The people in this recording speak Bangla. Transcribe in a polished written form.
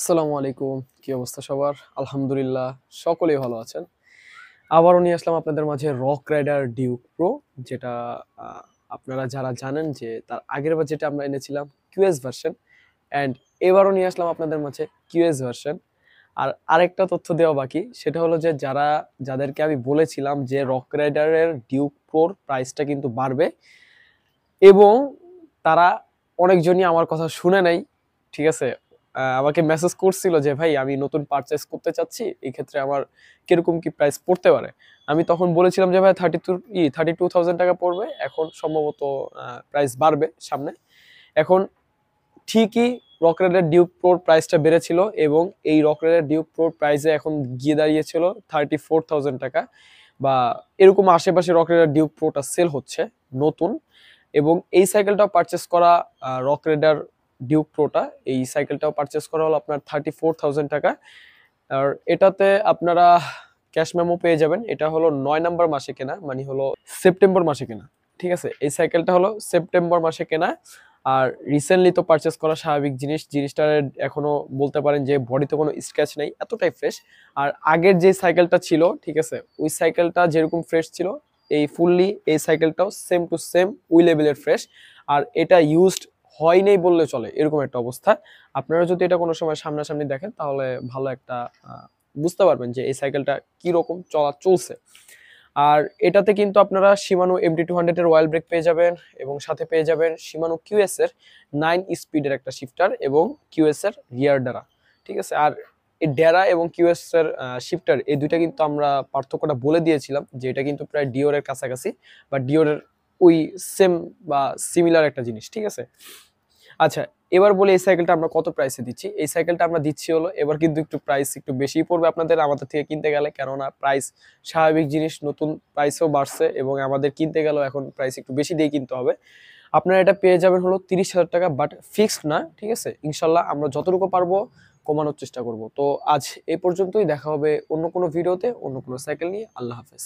আসসালামু আলাইকুম। কি অবস্থা সবার? আলহামদুলিল্লাহ সকলেই ভালো আছেন। আবারও নিয়ে আসলাম আপনাদের মাঝে রক রাইডার ডিউক প্রো, যেটা আ আপনারা যারা জানেন যে তার আগের বার যেটা আমরা এনেছিলাম কিউএস ভার্সন, অ্যান্ড এবারও নিয়ে আসলাম আপনাদের মাঝে কিউএস ভার্সন। আর আরেকটা তথ্য দেওয়া বাকি, সেটা হলো যে যাদেরকে আমি বলেছিলাম যে রক রাইডারের ডিউক প্রোর প্রাইসটা কিন্তু বাড়বে, এবং তারা অনেকজনই আমার কথা শুনে নাই। ঠিক আছে? আমাকে মেসেজ করছিল যে ভাই আমি নতুন পারচেজ করতে চাচ্ছি, এই ক্ষেত্রে আমার কিরকম কি প্রাইস পড়তে পারে। আমি তখন বলেছিলাম যে ভাই 32,000 টাকা পড়বে। এখন সম্ভবত প্রাইস বাড়বে সামনে। এখন ঠিকই রক রাইডার ডিউক প্রোর প্রাইসটা বেড়েছিল, এবং এই রক রাইডার ডিউক প্রোর প্রাইসে এখন গিয়ে দাঁড়িয়েছিল 34,000 টাকা বা এরকম আশেপাশে রক রাইডার ডিউক প্রোটা সেল হচ্ছে নতুন। এবং এই সাইকেলটাও পারচেস করা, রক রাইডার ডিউক প্রোটা, এই সাইকেলটাও পারচেস করা হলো আপনার 34,000 টাকা। আর এটাতে আপনারা ক্যাশ মেমো পেয়ে যাবেন। এটা হলো 9 নাম্বার মাসে কেনা, মানে হলো সেপ্টেম্বর মাসে কেনা। ঠিক আছে, এই সাইকেলটা হলো সেপ্টেম্বর মাসে কেনা। আর রিসেন্টলি তো পারচেস করা স্বাভাবিক জিনিসটার এখনো বলতে পারেন যে বডিতে কোনো স্ক্র্যাচ নেই, এতটাই ফ্রেশ। আর আগের যে সাইকেলটা ছিল, ঠিক আছে, ওই সাইকেলটা যেরকম ফ্রেশ ছিল, এই ফুললি এই সাইকেলটাও সেম টু সেম ওই লেভেলের ফ্রেশ। আর এটা ইউজড হয় নাই বললে চলে, এরকম একটা অবস্থা। আপনারা যদি এটা কোনো সময় সামনাসামনি দেখেন তাহলে ভালো একটা বুঝতে পারবেন যে এই সাইকেলটা কি রকম চলছে। আর এটাতে কিন্তু আপনারা শিমানো MT200 এর অয়েল ব্রেক পেয়ে যাবেন, এবং সাথে পেয়ে যাবেন শিমানো কিউএস এর 9 স্পিডের একটা শিফটার এবং কিউএস এর রিয়ার ডারা। ঠিক আছে, আর এই ডেরা এবং কিউএস এর শিফটার, এই দুইটা কিন্তু আমরা পার্থক্যটা বলে দিয়েছিলাম যে এটা কিন্তু প্রায় ডিওরের কাছাকাছি বা ডিওরের ওই সেম বা সিমিলার একটা জিনিস। ঠিক আছে, আচ্ছা, এবার বলি এই সাইকেলটা আমরা কত প্রাইসে দিচ্ছি। এই সাইকেলটা আমরা দিচ্ছি হলো, এবার কিন্তু একটু প্রাইস একটু বেশিই পড়বে আপনাদের আমাদের থেকে কিনতে গেলে, কেননা প্রাইস স্বাভাবিক জিনিস, নতুন প্রাইসও বাড়ছে এবং আমাদের কিনতে গেলেও এখন প্রাইস একটু বেশি দিয়ে কিনতে হবে। আপনারা এটা পেয়ে যাবেন হলো 30,000 টাকা, বাট ফিক্সড না। ঠিক আছে, ইনশাল্লাহ আমরা যতটুকু পারবো কমানোর চেষ্টা করব। তো আজ এই পর্যন্তই, দেখা হবে অন্য কোনো ভিডিওতে অন্য কোনো সাইকেল নিয়ে। আল্লাহ হাফেজ।